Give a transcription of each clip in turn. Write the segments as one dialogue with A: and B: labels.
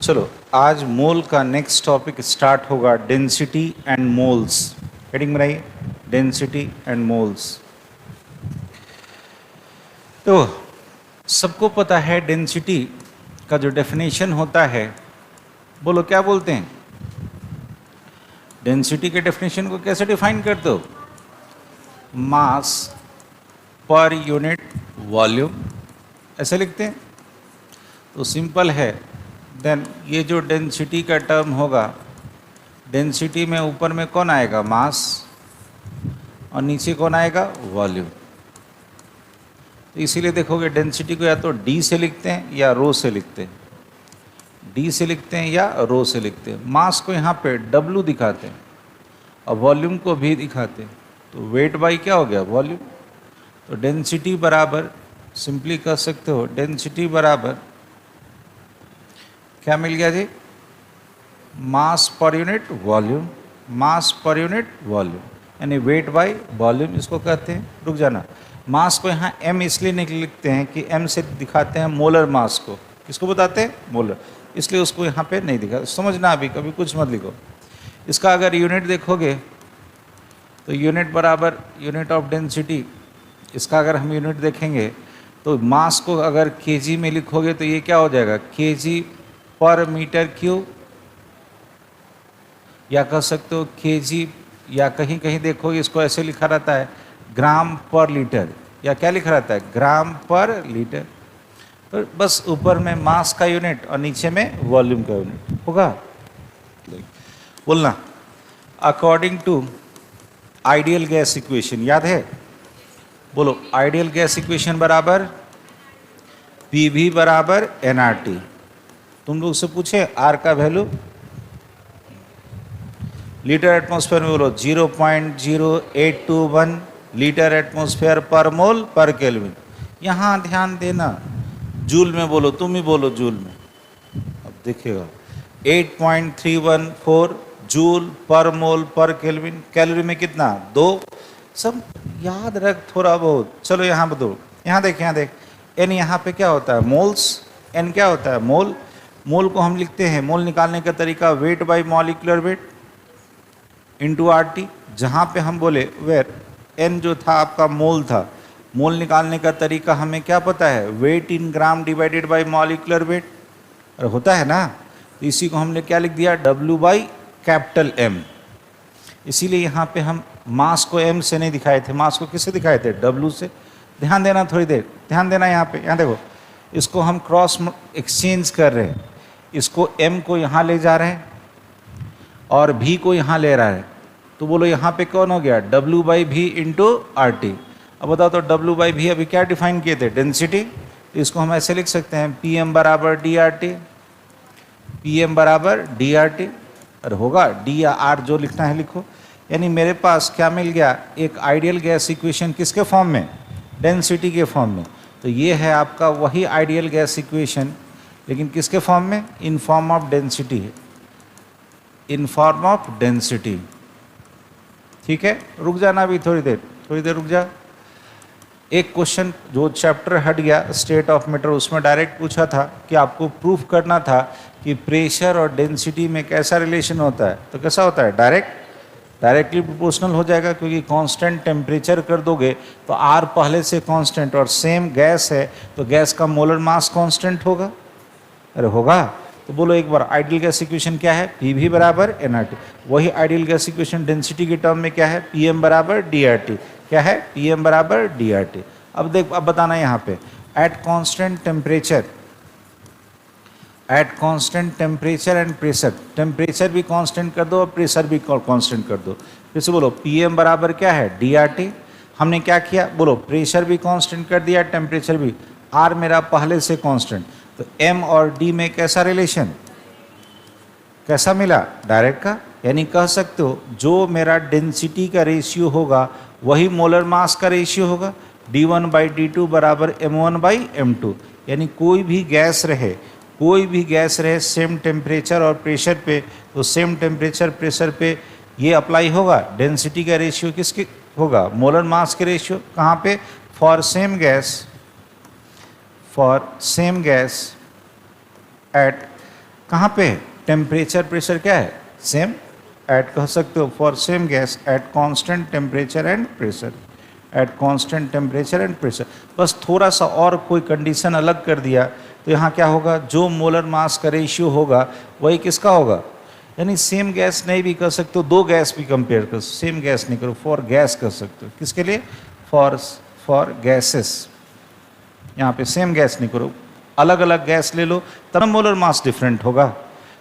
A: चलो आज मोल का नेक्स्ट टॉपिक स्टार्ट होगा, डेंसिटी एंड मोल्स। हेडिंग बनाइए, डेंसिटी एंड मोल्स। तो सबको पता है डेंसिटी का जो डेफिनेशन होता है, बोलो क्या बोलते हैं? डेंसिटी के डेफिनेशन को कैसे डिफाइन करते हो? मास पर यूनिट वॉल्यूम, ऐसे लिखते हैं। तो सिंपल है। देन ये जो डेंसिटी का टर्म होगा, डेंसिटी में ऊपर में कौन आएगा? मास, और नीचे कौन आएगा? वॉल्यूम। तो इसीलिए देखोगे डेंसिटी को या तो डी से लिखते हैं या रो से लिखते हैं, डी से लिखते हैं या रो से लिखते हैं। मास को यहाँ पे डब्लू दिखाते हैं और वॉल्यूम को भी दिखाते हैं। तो वेट बाई क्या हो गया? वॉल्यूम। तो डेंसिटी बराबर, सिंपली कर सकते हो, डेंसिटी बराबर क्या मिल गया जी? मास पर यूनिट वॉल्यूम, मास पर यूनिट वॉल्यूम, यानी वेट बाय वॉल्यूम इसको कहते हैं। रुक जाना, मास को यहाँ m इसलिए नहीं लिखते हैं कि m से दिखाते हैं मोलर मास को। किसको बताते हैं? मोलर। इसलिए उसको यहाँ पे नहीं दिखा, समझना। अभी कभी कुछ मत लिखो। इसका अगर यूनिट देखोगे तो यूनिट बराबर यूनिट ऑफ डेंसिटी। इसका अगर हम यूनिट देखेंगे तो मास को अगर केजी में लिखोगे तो ये क्या हो जाएगा? केजी पर मीटर क्यूब, या कह सकते हो केजी, या कहीं कहीं देखोगे इसको ऐसे लिखा रहता है ग्राम पर लीटर, या क्या लिखा रहता है? ग्राम पर लीटर। तो बस ऊपर में मास का यूनिट और नीचे में वॉल्यूम का यूनिट होगा। बोलना, according to ideal gas equation, याद है? बोलो, आइडियल गैस इक्वेशन बराबर पीवी बराबर एनआरटी। तुम लोग से पूछे आर का वैल्यू लीटर एटमॉस्फेयर में, बोलो 0.0821 लीटर एटमॉस्फेयर पर मोल पर केल्विन। यहाँ ध्यान देना, जूल में बोलो, तुम ही बोलो जूल में। अब देखिएगा 8.314 जूल पर मोल पर केल्विन। कैलोरी में कितना? 2। सब याद रख थोड़ा बहुत। चलो यहाँ बताओ, यहाँ देख, यहाँ देख, एन यहाँ पे क्या होता है? मोल्स। एन क्या होता है? मोल। मोल को हम लिखते हैं, मोल निकालने का तरीका weight by molecular weight into R T. जहाँ पे हम बोले वेर एन जो था आपका मोल था, मोल निकालने का तरीका हमें क्या पता है? Weight in gram divided by molecular weight होता है ना। तो इसी को हमने क्या लिख दिया? W by capital M. इसीलिए यहाँ पे हम मास को एम से नहीं दिखाए थे, मास को किससे दिखाए थे? डब्ल्यू से। ध्यान देना, थोड़ी देर ध्यान देना। यहाँ पे, यहाँ देखो, इसको हम क्रॉस एक्सचेंज कर रहे हैं। इसको m को यहाँ ले जा रहे हैं और v को यहाँ ले रहा है। तो बोलो यहाँ पे कौन हो गया? w by V into R T. अब बताओ तो w बाई वी अभी क्या डिफाइन किए थे? डेंसिटी। तो इसको हम ऐसे लिख सकते हैं पी एम बराबर D R T, P M बराबर डी आर टी। और होगा डी या आर, जो लिखना है लिखो। यानी मेरे पास क्या मिल गया? एक आइडियल गैस इक्वेशन। किसके फॉर्म में? डेंसिटी के फॉर्म में। तो ये है आपका वही आइडियल गैस इक्वेशन, लेकिन किसके फॉर्म में? In form of density, in form of density. ठीक है, रुक जाना अभी थोड़ी देर, थोड़ी देर रुक जा। एक क्वेश्चन जो चैप्टर हट गया स्टेट ऑफ मैटर, उसमें डायरेक्ट पूछा था कि आपको प्रूफ करना था कि प्रेशर और डेंसिटी में कैसा रिलेशन होता है। तो कैसा होता है? डायरेक्टली प्रोपोर्शनल हो जाएगा, क्योंकि कांस्टेंट टेम्परेचर कर दोगे तो आर पहले से कांस्टेंट, और सेम गैस है तो गैस का मोलर मास कांस्टेंट होगा। अरे होगा। तो बोलो एक बार, आइडियल गैस इक्वेशन क्या है? पी वी बराबर एन आर टी। वही आइडियल गैस इक्वेशन डेंसिटी के टर्म में क्या है? पी एम बराबर डी आर टी। क्या है? पी एम बराबर डी आर टी। अब देख, अब बताना यहाँ पे, at constant temperature, at constant temperature and pressure, temperature भी कांस्टेंट कर दो और प्रेशर भी कांस्टेंट कर दो। फिर से बोलो, पी एम बराबर क्या है? D R T. हमने क्या किया? बोलो, प्रेशर भी कांस्टेंट कर दिया, टेम्परेचर भी। आर मेरा पहले से कांस्टेंट, तो m और d में कैसा रिलेशन? कैसा मिला? डायरेक्ट का। यानी कह सकते हो जो मेरा डेंसिटी का रेशियो होगा वही मोलर मास का रेशियो होगा। d1 बाई डी टू बराबर m1 बाई m2। यानी कोई भी गैस रहे, कोई भी गैस रहे सेम टेम्परेचर और प्रेशर पे, तो सेम टेम्परेचर प्रेशर पे ये अप्लाई होगा। डेंसिटी का रेशियो किसके होगा? मोलर मास के रेशियो। कहाँ पे? For same gas, for same gas at कहाँ पे? टेम्परेचर प्रेशर क्या है? सेम। एट कह सकते हो for same gas at constant temperature and pressure, at constant temperature and pressure. बस थोड़ा सा और कोई कंडीशन अलग कर दिया तो यहाँ क्या होगा, जो मोलर मास का रेशियो होगा वही किसका होगा, यानी सेम गैस नहीं भी कर सकते हो, दो गैस भी कंपेयर कर, सेम गैस नहीं करो, फॉर गैस कर सकते हो। किसके लिए? For gases. यहाँ पे सेम गैस नहीं करो, अलग अलग गैस ले लो, तब मोलर मास डिफरेंट होगा।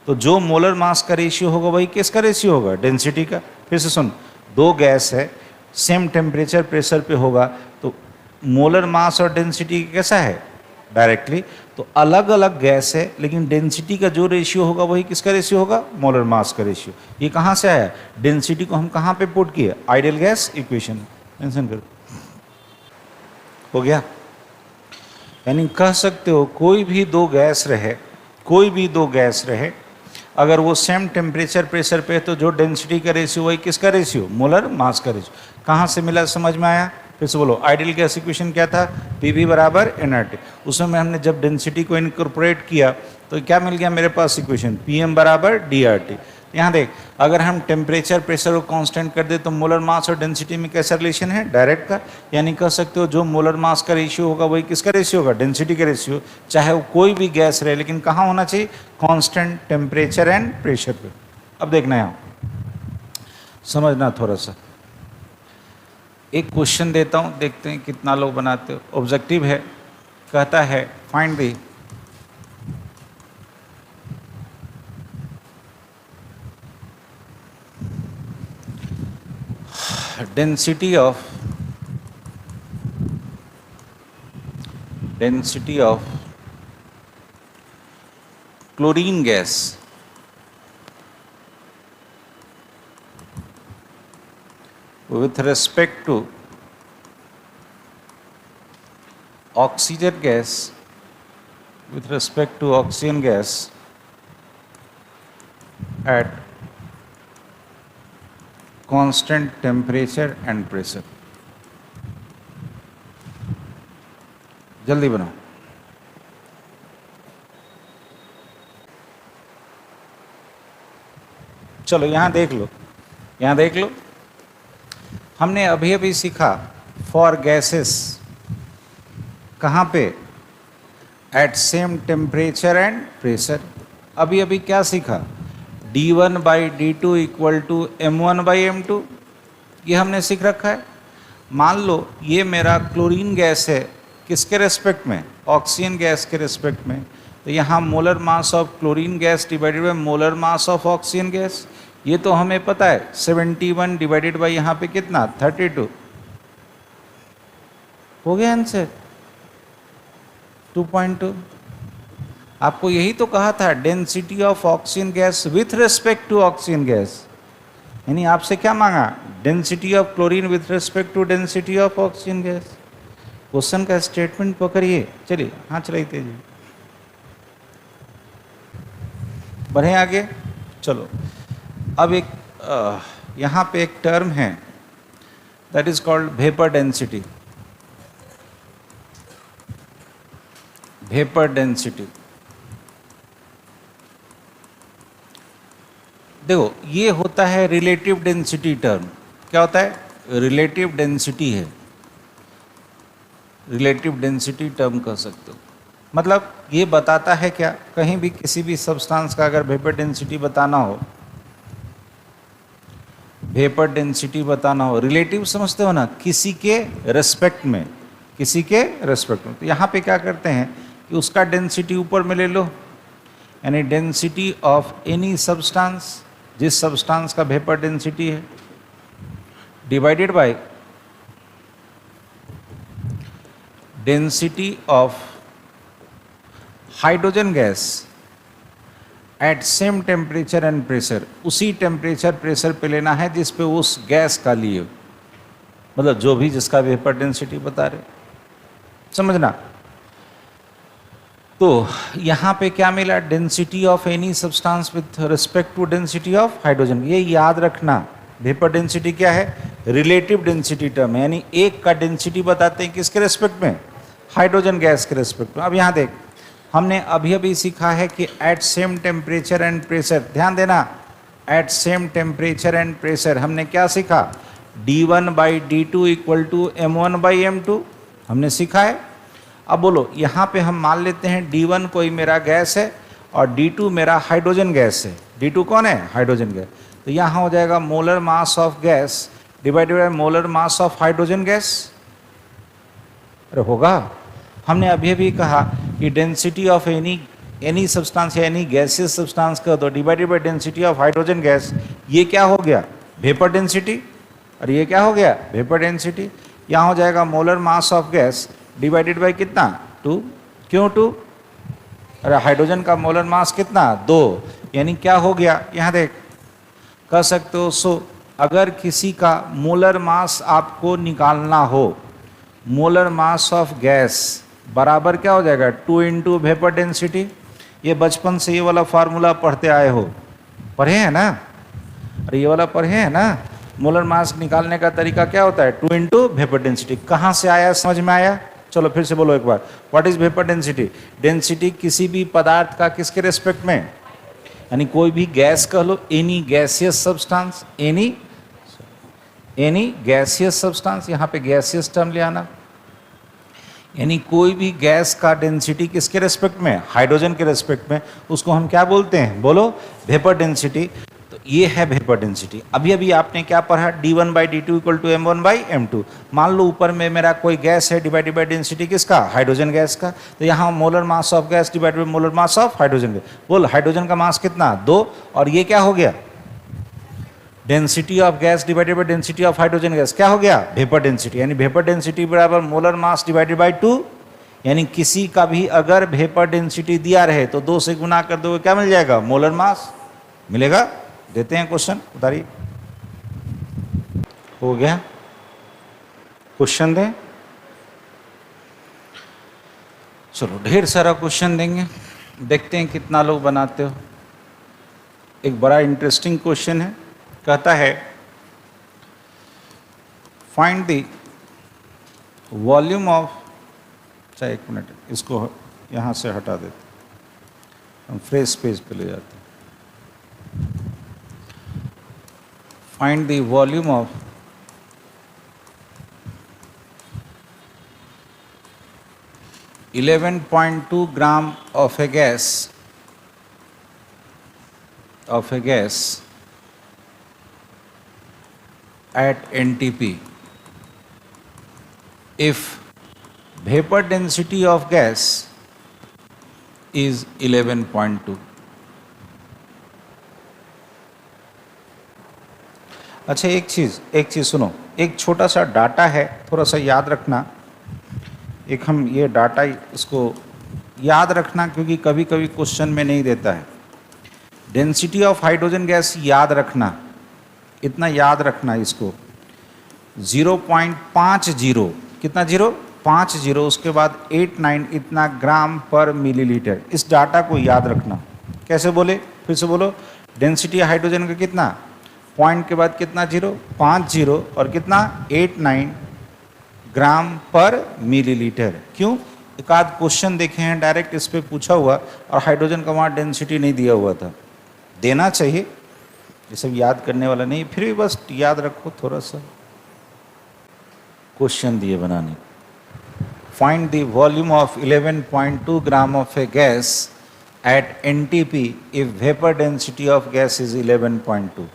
A: तो जो मोलर मास का रेशियो होगा वही किसका रेशियो होगा, डेंसिटी का। फिर से सुन, दो गैस है, सेम टेम्परेचर प्रेशर पे होगा, तो मोलर मास और डेंसिटी कैसा है, डायरेक्टली। तो अलग अलग गैस है लेकिन डेंसिटी का जो रेशियो होगा वही किसका रेशियो होगा, मोलर मास का रेशियो। ये कहाँ से आया, डेंसिटी को हम कहाँ पे पुट किए, आइडियल गैस इक्वेशन। मेंशन करो, हो गया। यानी कह सकते हो कोई भी दो गैस रहे, कोई भी दो गैस रहे, अगर वो सेम टेम्परेचर प्रेशर पे है तो जो डेंसिटी का रेशियो वही किसका रेशियो, मोलर मास का रेशियो। कहाँ से मिला, समझ में आया? फिर से बोलो, आइडियल गैस इक्वेशन क्या था, पीवी बराबर एनआरटी। उसमें हमने जब डेंसिटी को इनकॉर्पोरेट किया तो क्या मिल गया मेरे पास इक्वेशन, पीएम बराबर डीआरटी। यहाँ देख, अगर हम टेम्परेचर प्रेशर को कांस्टेंट कर दे तो मोलर मास और डेंसिटी में कैसा रिलेशन है, डायरेक्ट का। यानी कह सकते हो जो मोलर मास का रेशियो होगा वही किसका रेशियो होगा, डेंसिटी का रेशियो, चाहे वो कोई भी गैस रहे, लेकिन कहाँ होना चाहिए, कांस्टेंट टेम्परेचर एंड प्रेशर पे। अब देखना यहाँ समझना थोड़ा सा, एक क्वेश्चन देता हूँ, देखते हैं कितना लोग बनाते हो। ऑब्जेक्टिव है, कहता है find the density of chlorine gas with respect to oxygen gas, with respect to oxygen gas at constant temperature and pressure। जल्दी बनाओ। चलो यहाँ देख लो, यहाँ देख लो, हमने अभी अभी सीखा फॉर गैसेस, कहाँ पे, at same temperature and pressure. अभी अभी क्या सीखा, d1/d2 इक्वल टू m1/m2, ये हमने सीख रखा है। मान लो ये मेरा क्लोरीन गैस है, किसके रेस्पेक्ट में, ऑक्सीजन गैस के रेस्पेक्ट में, तो यहाँ molar mass of chlorine gas divided by molar mass of oxygen gas, ये तो हमें पता है 71 डिवाइडेड बाई यहाँ पे कितना 32, हो गया आंसर 2.2। आपको यही तो कहा था, density of oxygen gas with respect to oxygen gas, यानी आपसे क्या मांगा, density of chlorine with respect to density of oxygen gas. Question का स्टेटमेंट पकड़िए, चलिए हाँ चलिए तेजी बढ़े आगे। चलो अब एक यहाँ पे एक टर्म है that is called vapour density, vapour density. देखो ये होता है रिलेटिव डेंसिटी टर्म, क्या होता है, रिलेटिव डेंसिटी है, रिलेटिव डेंसिटी टर्म कह सकते हो। मतलब ये बताता है क्या, कहीं भी किसी भी सब्सटेंस का अगर वेपर डेंसिटी बताना हो, वेपर डेंसिटी बताना हो, रिलेटिव समझते हो ना, किसी के रेस्पेक्ट में, किसी के रेस्पेक्ट में। तो यहाँ पे क्या करते हैं कि उसका डेंसिटी ऊपर में ले लो, यानी डेंसिटी ऑफ एनी सब्सटेंस, जिस सब्सटेंस का वेपर डेंसिटी है, divided by density of hydrogen gas at same temperature and pressure. उसी टेम्परेचर प्रेशर पे लेना है जिस पे उस गैस का लिए, मतलब जो भी जिसका वेपर डेंसिटी बता रहे, समझना। तो यहाँ पे क्या मिला, density of any substance with respect to density of hydrogen. ये याद रखना, वेपर डेंसिटी क्या है, रिलेटिव डेंसिटी टर्म है, यानी एक का डेंसिटी बताते हैं किसके रेस्पेक्ट में, हाइड्रोजन गैस के रेस्पेक्ट में। अब यहाँ देख, हमने अभी अभी सीखा है कि at same temperature and pressure, ध्यान देना, at same temperature and pressure हमने क्या सीखा, d1 by D two equal to m1 by m2 हमने सीखा है। अब बोलो यहाँ पे हम मान लेते हैं d1 कोई मेरा गैस है और d2 मेरा हाइड्रोजन गैस है। d2 कौन है, हाइड्रोजन गैस। तो यहाँ हो जाएगा molar mass of gas divided by molar mass of hydrogen gas. अरे होगा, हमने अभी अभी कहा कि डेंसिटी ऑफ एनी सब्सटेंस या एनी गैसियस सब्सटेंस का तो divided by density of hydrogen gas, ये क्या हो गया, वेपर डेंसिटी, और ये क्या हो गया, वेपर डेंसिटी। यहाँ हो जाएगा molar mass of gas divided bye कितना, 2। क्यों 2, अरे हाइड्रोजन का मोलर मास कितना, 2, यानी क्या हो गया, यहाँ देख कह सकते हो। सो अगर किसी का मोलर मास आपको निकालना हो, मोलर मास ऑफ गैस बराबर क्या हो जाएगा, 2 इंटू वेपर डेंसिटी। ये बचपन से ये वाला फार्मूला पढ़ते आए हो, पढ़े हैं ना, अरे ये वाला पढ़े हैं ना। मोलर मास निकालने का तरीका क्या होता है, 2 इंटू वेपर डेंसिटी। कहाँ से आया, समझ में आया, चलो फिर से बोलो एक बार, what is vapour density. Density किसी भी पदार्थ का किसके रेस्पेक्ट में, यानी कोई भी गैस कह लो, any gaseous substance, any gaseous substance, यहाँ पे गैसियस टर्म ले आना, यानी कोई भी गैस का डेंसिटी किसके रेस्पेक्ट में, हाइड्रोजन के रेस्पेक्ट में, उसको हम क्या बोलते हैं, बोलो वेपर डेंसिटी। तो ये है वेपर डेंसिटी। अभी अभी आपने क्या पढ़ा, d1 by D two equal to m1 by m2। मान लो ऊपर में मेरा कोई गैस है, डिवाइडेड बाई डेंसिटी किसका, हाइड्रोजन गैस का। तो यहाँ molar mass of gas divided by molar mass of hydrogen gas. बोल हाइड्रोजन का मास कितना, 2, और ये क्या हो गया, density of gas divided by density of hydrogen gas, क्या हो गया, वेपर डेंसिटी। यानी वेपर डेंसिटी बराबर मोलर मास डिवाइडेड बाय 2। यानी किसी का भी अगर वेपर डेंसिटी दिया रहे तो 2 से गुना कर दोगे, क्या मिल जाएगा, मोलर मास मिलेगा। देते हैं क्वेश्चन, उतारिए, हो गया, क्वेश्चन दें, चलो ढेर सारा क्वेश्चन देंगे, देखते हैं कितना लोग बनाते हो। एक बड़ा इंटरेस्टिंग क्वेश्चन है, कहता है फाइंड द वॉल्यूम ऑफ, चाहे एक मिनट इसको यहाँ से हटा देते, हम फ्रेश पेज पे ले जाते हैं। Find the volume of (11.2 gram of a gas at NTP if vapor density of gas is 11.2। अच्छा एक चीज़ सुनो, एक छोटा सा डाटा है, थोड़ा सा याद रखना। एक हम ये डाटा इसको याद रखना, क्योंकि कभी कभी क्वेश्चन में नहीं देता है। डेंसिटी ऑफ हाइड्रोजन गैस याद रखना, इतना याद रखना इसको, 0.50, कितना 0.50, उसके बाद 89 इतना ग्राम पर मिलीलीटर। इस डाटा को याद रखना। कैसे बोले, फिर से बोलो, डेंसिटी हाइड्रोजन का कितना, पॉइंट के बाद कितना 0.50 और कितना 89 ग्राम पर मिलीलीटर। क्यों, एक आध क्वेश्चन देखे हैं डायरेक्ट इस पे पूछा हुआ और हाइड्रोजन का वहाँ डेंसिटी नहीं दिया हुआ था। देना चाहिए, ये सब याद करने वाला नहीं, फिर भी बस याद रखो थोड़ा सा, क्वेश्चन दिए बनाने। Find the volume of 11.2 gram of A gas at NTP if vapour density of gas is 11.2।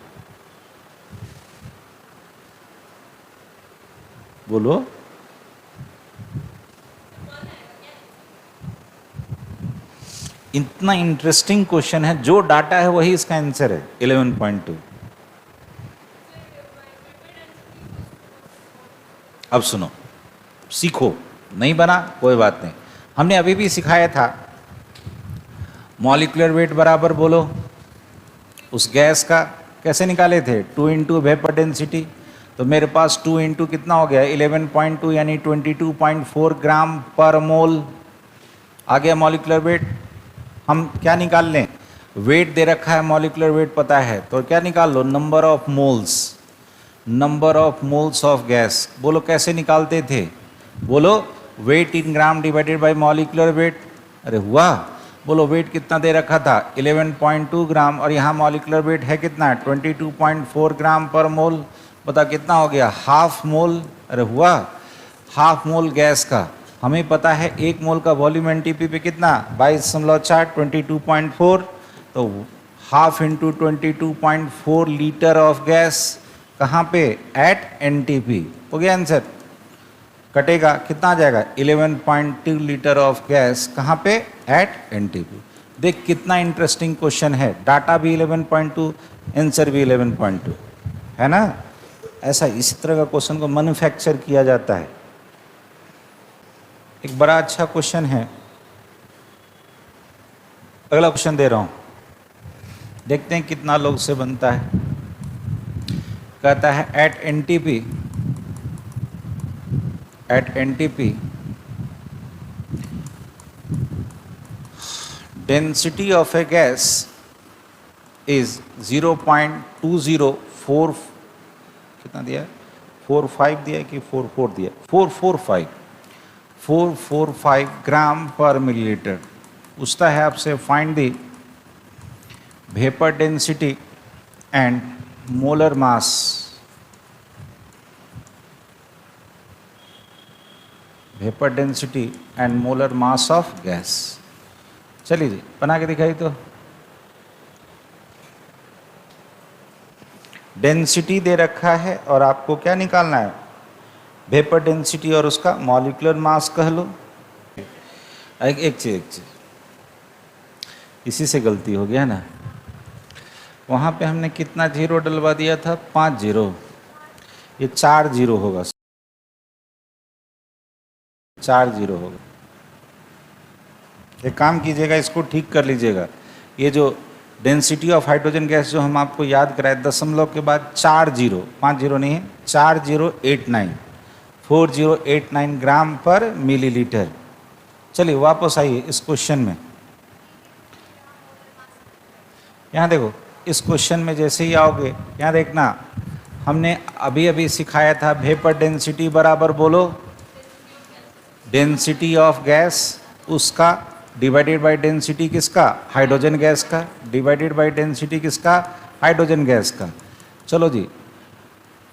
A: बोलो, इतना इंटरेस्टिंग क्वेश्चन है, जो डाटा है वही इसका आंसर है, 11.2। अब सुनो, सीखो, नहीं बना कोई बात नहीं, हमने अभी भी सिखाया था। मॉलिक्यूलर वेट बराबर बोलो उस गैस का कैसे निकाले थे, 2 इंटू वेपर डेंसिटी। तो मेरे पास 2 इंटू कितना हो गया, 11.2 यानी 22.4 ग्राम पर मोल आ गया मॉलिक्यूलर वेट। हम क्या निकाल लें, वेट दे रखा है, मॉलिक्यूलर वेट पता है, तो क्या निकाल लो, number of moles, number of moles of gas. बोलो कैसे निकालते थे, बोलो weight in gram divided by molecular weight. अरे हुआ, बोलो वेट कितना दे रखा था 11.2 ग्राम और यहाँ मॉलिकुलर वेट है कितना 22.4 ग्राम पर मोल, बता कितना हो गया हाफ मोल। अरे हुआ, हाफ मोल गैस का, हमें पता है 1 मोल का वॉल्यूम एनटीपी पे कितना 22.4 22.4, तो half into 22.4 litre of gas कहाँ पे एट एनटीपी, हो गया आंसर। कटेगा कितना आ जाएगा 11.2 लीटर ऑफ गैस कहाँ पे एट एनटीपी। देख कितना इंटरेस्टिंग क्वेश्चन है, डाटा भी 11.2 आंसर भी 11.2 है ना। ऐसा इस तरह का क्वेश्चन को मैन्युफैक्चर किया जाता है। एक बड़ा अच्छा क्वेश्चन है, अगला क्वेश्चन दे रहा हूं, देखते हैं कितना लोग से बनता है। कहता है at NTP density of A gas is 0.2044, कितना दिया है 45 दिया है कि 44 दिया है 445 ग्राम पर मिलीलीटर। पूछता है आपसे find the vapour density and molar mass. Vapour density and molar mass of gas. चलिए जी बना के दिखाई तो। डेंसिटी दे रखा है और आपको क्या निकालना है वेपर डेंसिटी और उसका मॉलिक्यूलर मास कह लो। एक चीज इसी से गलती हो गया ना, वहाँ पे हमने कितना जीरो डलवा दिया था 5 जीरो, ये 4 जीरो होगा, 4 जीरो होगा। एक काम कीजिएगा इसको ठीक कर लीजिएगा, ये जो डेंसिटी ऑफ हाइड्रोजन गैस जो हम आपको याद कराए दशमलव के बाद 4 जीरो, 5 जीरो नहीं है 4089 ग्राम पर मिलीलीटर। चलिए वापस आइए इस क्वेश्चन में, यहाँ देखो इस क्वेश्चन में जैसे ही आओगे यहाँ देखना हमने अभी अभी सिखाया था वेपर डेंसिटी बराबर बोलो डेंसिटी ऑफ गैस उसका डिवाइडेड बाय डेंसिटी किसका हाइड्रोजन गैस का, डिवाइडेड बाय डेंसिटी किसका हाइड्रोजन गैस का। चलो जी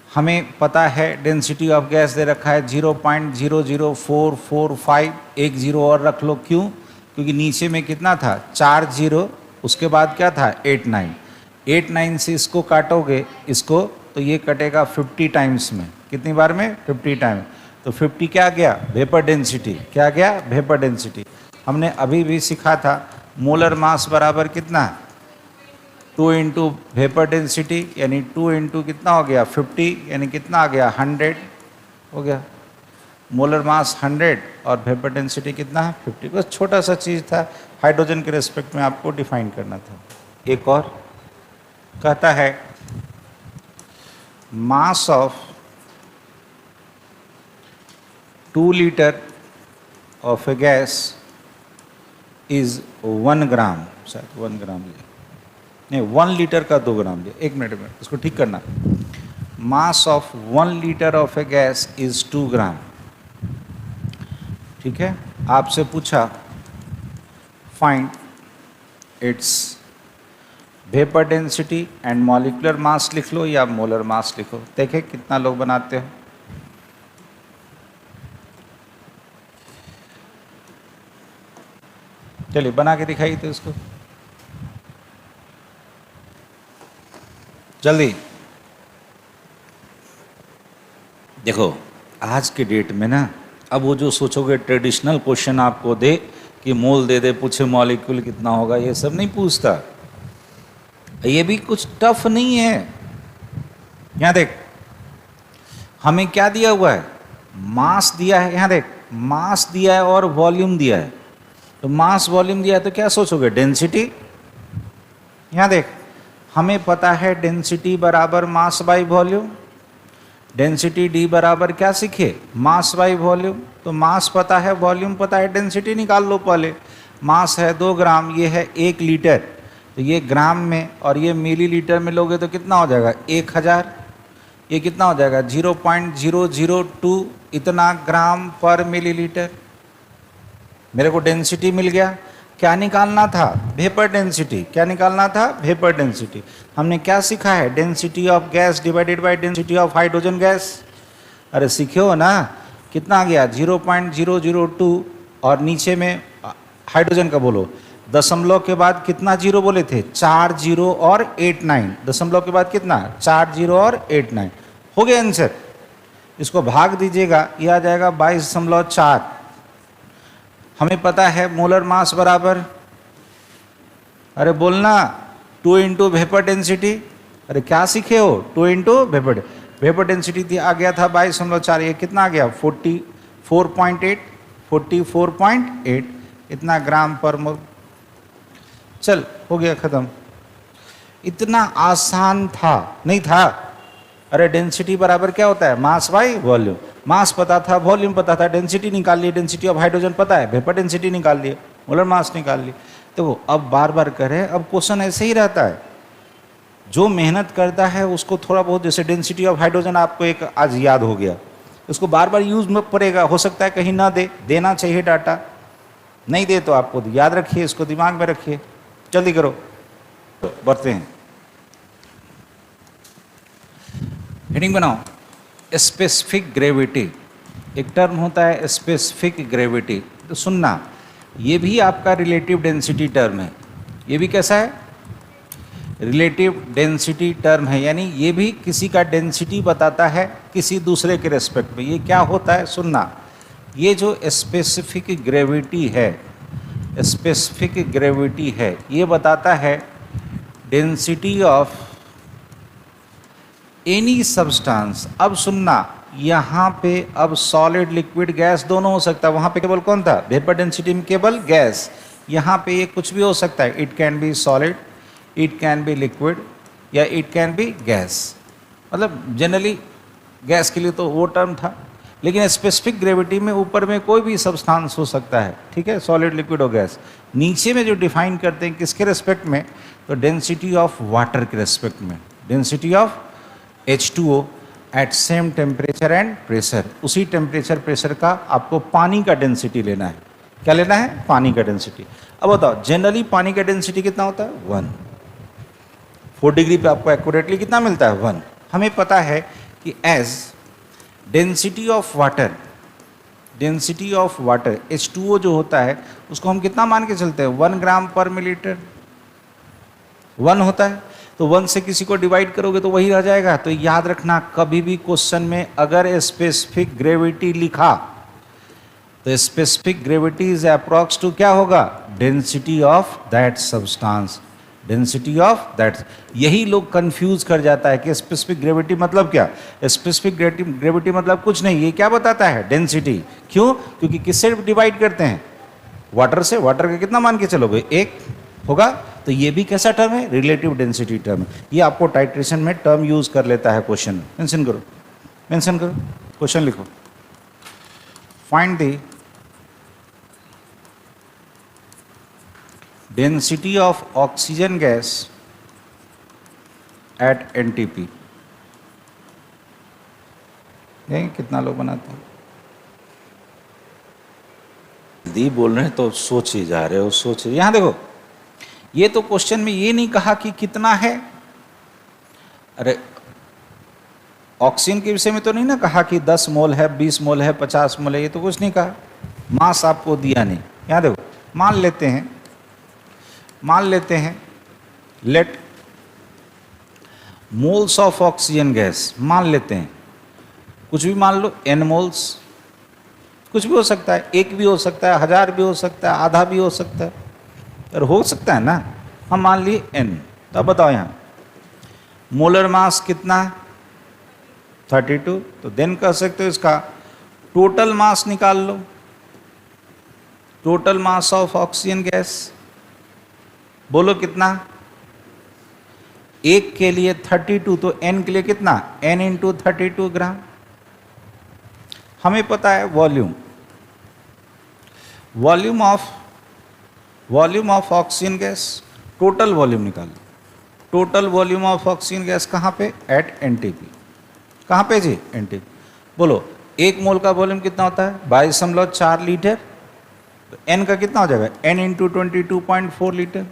A: हमें पता है डेंसिटी ऑफ गैस दे रखा है 0.00445, एक जीरो और रख लो, क्यों क्योंकि नीचे में कितना था 4 जीरो, उसके बाद क्या था 89 से इसको काटोगे इसको तो ये कटेगा 50 टाइम्स में, कितनी बार में 50 टाइम, तो 50 क्या गया वेपर डेंसिटी, क्या गया वेपर डेंसिटी। हमने अभी भी सीखा था मोलर मास बराबर कितना 2 इंटू वेपर डेंसिटी यानी 2 इंटू कितना हो गया 50 यानी कितना आ गया 100 हो गया। मोलर मास 100 और वेपर डेंसिटी कितना है 50, बस छोटा सा चीज़ था हाइड्रोजन के रेस्पेक्ट में आपको डिफाइन करना था। एक और कहता है mass of 2 litre of A gas is 1 ग्राम, शायद 1 ग्राम लिया नहीं 1 लीटर का 2 ग्राम लिया, एक मिनट में इसको ठीक करना। Mass of 1 litre of A gas is 2 ग्राम, ठीक है। आपसे पूछा find its vapour density and molecular mass लिख लो या मोलर मास लिखो, देखें कितना लोग बनाते हो। चलिए बना के दिखाइए तो इसको जल्दी। देखो आज के डेट में ना अब वो जो सोचोगे ट्रेडिशनल क्वेश्चन आपको दे कि मोल दे दे पूछे मॉलिक्यूल कितना होगा, ये सब नहीं पूछता, ये भी कुछ टफ नहीं है। यहाँ देख हमें क्या दिया हुआ है मास दिया है, यहाँ देख मास दिया है और वॉल्यूम दिया है, तो मास वॉल्यूम दिया है तो क्या सोचोगे डेंसिटी। यहाँ देख हमें पता है डेंसिटी बराबर mass by volume, density D बराबर क्या सीखे मास बाई वॉल्यूम, तो मास पता है वॉल्यूम पता है, डेंसिटी निकाल लो पहले। मास है 2 ग्राम, ये है 1 लीटर, तो ये ग्राम में और ये मिलीलीटर में लोगे तो कितना हो जाएगा 1000, ये कितना हो जाएगा 0.002 इतना ग्राम पर मिलीलीटर। मेरे को डेंसिटी मिल गया, क्या निकालना था? Vapour density. क्या निकालना था? Vapour density. हमने क्या सीखा है? Density of gas divided by density of hydrogen gas. अरे सीखे हो ना? कितना आ गया? 0.002, और नीचे में हाइड्रोजन का बोलो, दशमलव के बाद कितना जीरो बोले थे? 4 जीरो और 89। दशमलव के बाद कितना? 4 जीरो और 89। हो गया आंसर। इसको भाग दीजिएगा, ये आ जाएगा 22.4। हमें पता है मोलर मास बराबर, अरे बोलना, 2 इंटू वेपर डेंसिटी। अरे क्या सीखे हो? 2 इंटू वेपर डेंसिटी थी, आ गया था 22.4। ये कितना आ गया? 44.8 इतना ग्राम पर मोल। चल हो गया खत्म। इतना आसान था? नहीं था। अरे डेंसिटी बराबर क्या होता है? Mass by volume. मास पता था, वॉल्यूम पता था, डेंसिटी निकाल लिए। डेंसिटी ऑफ हाइड्रोजन पता है, वेपर डेंसिटी निकाल लिए, मोलर मास निकाल लिए। तो अब बार बार करें, अब क्वेश्चन ऐसे ही रहता है। जो मेहनत करता है उसको थोड़ा बहुत, जैसे डेंसिटी ऑफ हाइड्रोजन आपको एक आज याद हो गया, उसको बार बार यूज में पड़ेगा। हो सकता है कहीं ना दे, देना चाहिए डाटा, नहीं दे तो आपको याद रखिए, इसको दिमाग में रखिए। जल्दी करो, तो बढ़ते हैं। हेडिंग बनाओ, स्पेसिफिक ग्रेविटी। एक टर्म होता है स्पेसिफिक ग्रेविटी, तो सुनना, ये भी आपका रिलेटिव डेंसिटी टर्म है। ये भी कैसा है? रिलेटिव डेंसिटी टर्म है, यानी ये भी किसी का डेंसिटी बताता है किसी दूसरे के रेस्पेक्ट में। ये क्या होता है? सुनना, ये जो स्पेसिफिक ग्रेविटी है, स्पेसिफिक ग्रेविटी है, ये बताता है डेंसिटी ऑफ एनी सब्सटेंस। अब सुनना, यहाँ पे अब सॉलिड लिक्विड गैस दोनों हो सकता है। वहाँ पे केवल कौन था? वेपर डेंसिटी में केवल गैस। यहाँ पे ये कुछ भी हो सकता है। It can be solid, it can be liquid, या इट कैन बी गैस। मतलब जनरली गैस के लिए तो वो टर्म था, लेकिन स्पेसिफिक ग्रेविटी में ऊपर में कोई भी सब्सटेंस हो सकता है, ठीक है, सॉलिड लिक्विड और गैस। नीचे में जो डिफाइन करते हैं किसके रेस्पेक्ट में? तो डेंसिटी ऑफ वाटर के रेस्पेक्ट में। Density of H2O at same temperature and pressure. उसी टेम्परेचर प्रेशर का आपको पानी का डेंसिटी लेना है। क्या लेना है? पानी का डेंसिटी। अब बताओ, जनरली पानी का डेंसिटी कितना होता है? 1। 4 डिग्री पे आपको एक्यूरेटली कितना मिलता है? 1। हमें पता है कि as density of water, density of water H2O जो होता है उसको हम कितना मान के चलते हैं? 1 ग्राम पर मिलीलीटर 1 होता है। तो 1 से किसी को डिवाइड करोगे तो वही रह जाएगा। तो याद रखना, कभी भी क्वेश्चन में अगर स्पेसिफिक ग्रेविटी लिखा तो specific gravity is approx to क्या होगा? Density of that substance. Density of that. यही लोग कंफ्यूज कर जाता है कि स्पेसिफिक ग्रेविटी मतलब क्या? स्पेसिफिक ग्रेविटी मतलब कुछ नहीं, ये क्या बताता है? डेंसिटी। क्यों? क्योंकि किससे डिवाइड करते हैं? वाटर से। वाटर का कितना मान के चलोगे? 1 होगा। तो ये भी कैसा टर्म है? Relative density term. ये आपको टाइट्रेशन में टर्म यूज कर लेता है क्वेश्चन में। मेंशन करो, मेंशन करो, क्वेश्चन लिखो। Find the density of oxygen gas at NTP। देखें कितना लोग बनाते हैं। दी बोल रहे हैं तो सोच ही जा रहे हो, सोच। यहां देखो, ये तो क्वेश्चन में ये नहीं कहा कि कितना है। अरे ऑक्सीजन के विषय में तो नहीं ना कहा कि 10 मोल है, 20 मोल है, 50 मोल है, ये तो कुछ नहीं कहा। मास आपको दिया नहीं। यहाँ देखो, मान लेते हैं let moles of oxygen gas, मान लेते हैं, कुछ भी मान लो, n मोल्स, कुछ भी हो सकता है, 1 भी हो सकता है, 1000 भी हो सकता है, आधा भी हो सकता है, और हो सकता है ना। हम मान लिए n। तो अब बताओ यहाँ मोलर मास कितना है? 32। तो देन कह सकते हो इसका टोटल मास निकाल लो। Total mass of oxygen gas बोलो कितना? 1 के लिए 32, तो n के लिए कितना? n into 32 gram. हमें पता है volume, volume of oxygen gas, total volume निकालो। Total volume of oxygen gas कहाँ पे? At NTP। कहाँ पे जी? NTP। बोलो 1 मोल का वॉल्यूम कितना होता है? 22.4 लीटर। तो n का कितना हो जाएगा, n इंटू 22.4 लीटर।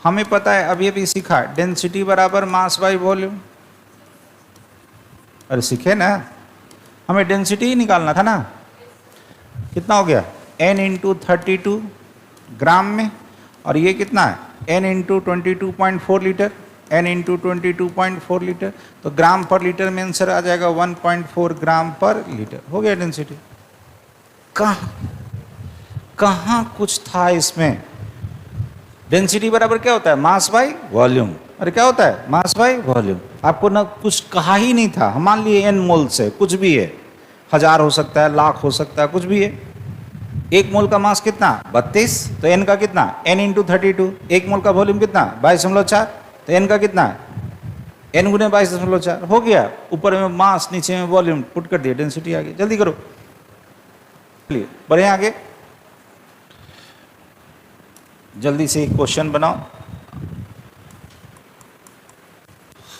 A: हमें पता है, अभी अभी सीखा, डेंसिटी बराबर मास बाई वॉल्यूम। अरे सीखे ना, हमें डेंसिटी ही निकालना था ना। कितना हो गया, n इंटू 32 ग्राम में, और ये कितना है, n into 22.4 litre, n into 22.4 litre, तो ग्राम पर लीटर में आंसर आ जाएगा 1.4 ग्राम पर लीटर। हो गया डेंसिटी। कहाँ कुछ था इसमें। डेंसिटी बराबर क्या होता है, मास बाई वॉल्यूम। अरे क्या होता है, मास बाई वॉल्यूम। आपको ना कुछ कहा ही नहीं था। हम मान लिए n मोल्स है, कुछ भी है, 1000 हो सकता है, लाख हो सकता है, कुछ भी है। एक मोल का मास कितना, 32, तो n का कितना, n इंटू 32। एक मोल का वॉल्यूम कितना, 22.4, तो n का कितना है, n गुने 22.4। हो गया, ऊपर में मास, नीचे में वॉल्यूम, पुट कर दिया, डेंसिटी आ गई। जल्दी करो, बढ़े आगे, जल्दी से एक क्वेश्चन बनाओ।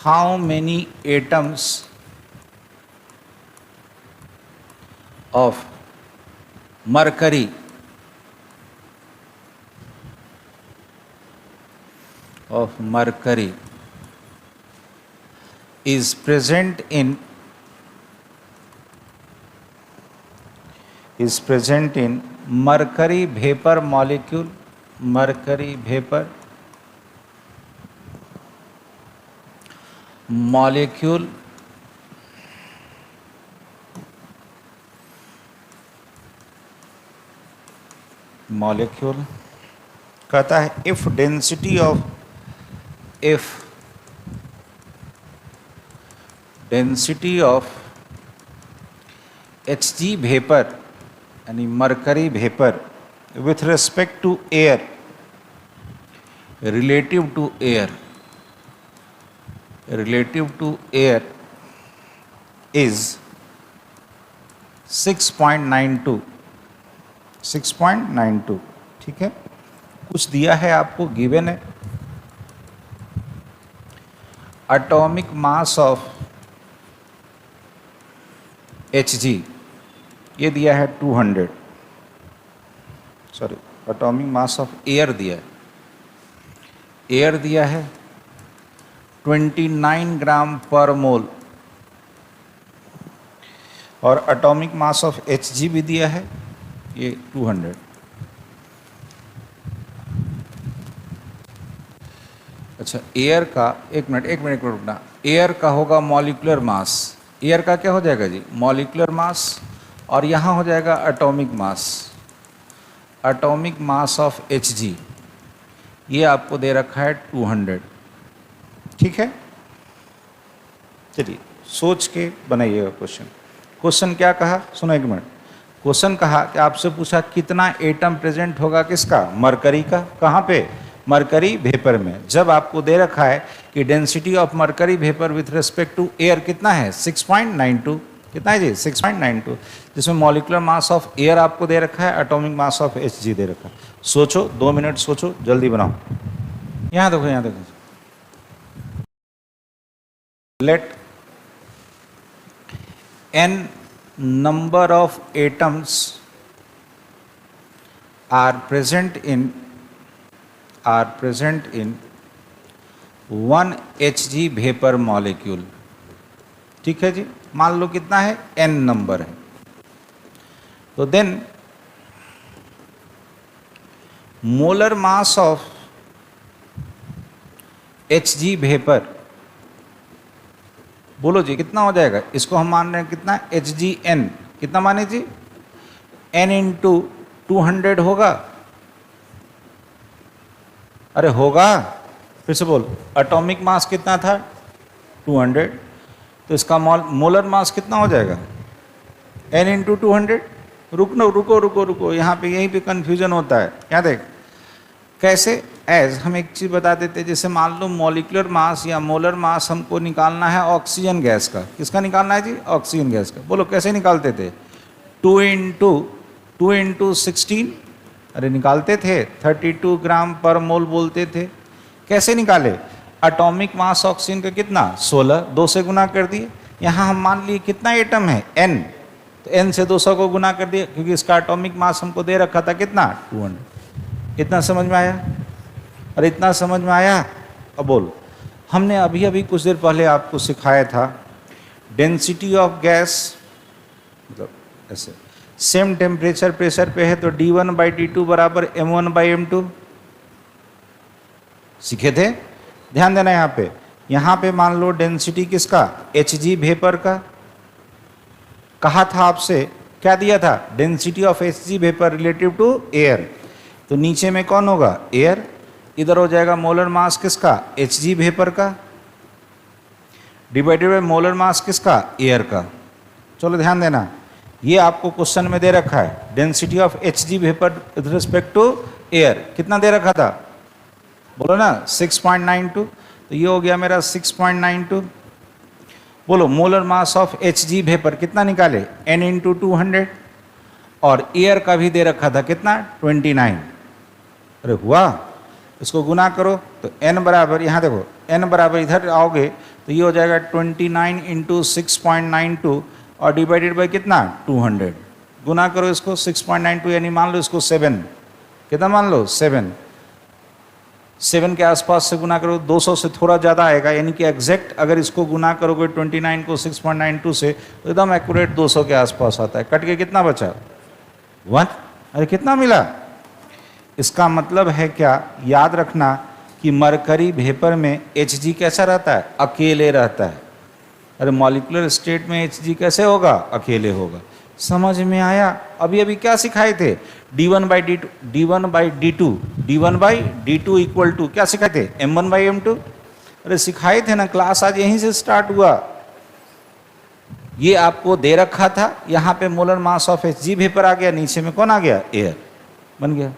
A: How many atoms of mercury is present in mercury vapor molecule, mercury vapor molecule कहता है if density of Hg vapor यानी mercury vapor with respect to air, relative to air is 6.92, ठीक है। कुछ दिया है आपको, गिवन है, एटॉमिक मास ऑफ Hg ये दिया है 200, sorry atomic mass of air दिया है, एयर दिया है 29 ग्राम पर मोल, और एटॉमिक मास ऑफ Hg भी दिया है ये 200। अच्छा, एयर का, एक मिनट रुकना, एयर का होगा मॉलिक्यूलर मास, एयर का क्या हो जाएगा जी, मॉलिक्यूलर मास, और यहाँ हो जाएगा एटॉमिक मास ऑफ Hg, ये आपको दे रखा है 200, ठीक है। चलिए सोच के बनाइएगा क्वेश्चन क्या कहा, सुनो एक मिनट। क्वेश्चन कहा कि आपसे पूछा कितना एटम प्रेजेंट होगा किसका, मरकरी का, कहाँ पे, मरकरी वेपर में। जब आपको दे रखा है कि density of mercury vapour with respect to air कितना है, 6.92, कितना है जी, 6.92, जिसमें मॉलिक्यूलर मास ऑफ एयर आपको दे रखा है, एटॉमिक मास ऑफ Hg दे रखा है। सोचो, 2 मिनट सोचो, जल्दी बनाओ। यहाँ देखो, late n number of atoms are present in 1 Hg vapor molecule, ठीक है जी। मान लो कितना है, n नंबर है, तो then molar mass of Hg vapour, बोलो जी कितना हो जाएगा। इसको हम मान रहे हैं कितना, Hgn, कितना माने जी, n इंटू 200 होगा। अरे होगा, फिर से बोल, एटॉमिक मास कितना था 200, तो इसका मोलर मास कितना हो जाएगा, n इंटू 200। रुको, यहाँ पे यहीं पे कंफ्यूजन होता है। यहाँ देख कैसे, एज हम एक चीज़ बता देते, जैसे मान लो मॉलिक्यूलर मास या मोलर मास हमको निकालना है ऑक्सीजन गैस का। किसका निकालना है जी, ऑक्सीजन गैस का। बोलो कैसे निकालते थे, 2 इंटू 16, अरे निकालते थे 32 ग्राम पर मोल बोलते थे। कैसे निकाले, एटॉमिक मास ऑक्सीजन का कितना, 16, 2 से गुना कर दिए। यहाँ हम मान लिए कितना एटम है, n, तो n से 200 को गुना कर दिया, क्योंकि इसका एटॉमिक मास हमको दे रखा था कितना, 200। इतना समझ में आया? और इतना समझ में आया? अब बोल, हमने अभी अभी कुछ देर पहले आपको सिखाया था डेंसिटी ऑफ गैस, मतलब ऐसे सेम टेम्परेचर प्रेशर पे है तो d1/d2 बराबर m1/m2 सीखे थे। ध्यान देना यहाँ पे मान लो डेंसिटी किसका, Hg वेपर का। कहा था आपसे, क्या दिया था, density of Hg vapour relative to air, तो नीचे में कौन होगा, एयर, इधर हो जाएगा मोलर मास किसका, Hg वेपर का, डिवाइडेड बाय मोलर मास किसका, एयर का। चलो ध्यान देना, ये आपको क्वेश्चन में दे रखा है, density of Hg vapour with respect to air कितना दे रखा था, बोलो ना 6.92, तो ये हो गया मेरा 6.92। बोलो molar mass of Hg vapour कितना निकाले, n इंटू 200, और एयर का भी दे रखा था कितना, 29। अरे हुआ, इसको गुना करो तो n बराबर, यहाँ देखो n बराबर इधर आओगे तो ये हो जाएगा 29 इंटू 6.92 और डिवाइडेड बाई कितना, 200। गुना करो इसको 6.92, यानी मान लो इसको 7, कितना मान लो 7 के आसपास से गुना करो, 200 से थोड़ा ज़्यादा आएगा, यानी कि एग्जैक्ट अगर इसको गुना करोगे 29 को 6.92 से तो एकदम एक्यूरेट 200 के आसपास आता है। कट के कितना बचा, 1। अरे कितना मिला, इसका मतलब है क्या, याद रखना कि मरकरी वेपर में Hg कैसा रहता है, अकेले रहता है। अरे मॉलिक्यूलर स्टेट में Hg कैसे होगा, अकेले होगा। समझ में आया? अभी अभी क्या सिखाए थे, d1/d2 इक्वल टू क्या सिखाए थे, m1/m2। अरे सिखाए थे ना, क्लास आज यहीं से स्टार्ट हुआ। ये आपको दे रखा था, यहाँ पे molar mass of Hg vapour आ गया, नीचे में कौन आ गया, एयर बन गया।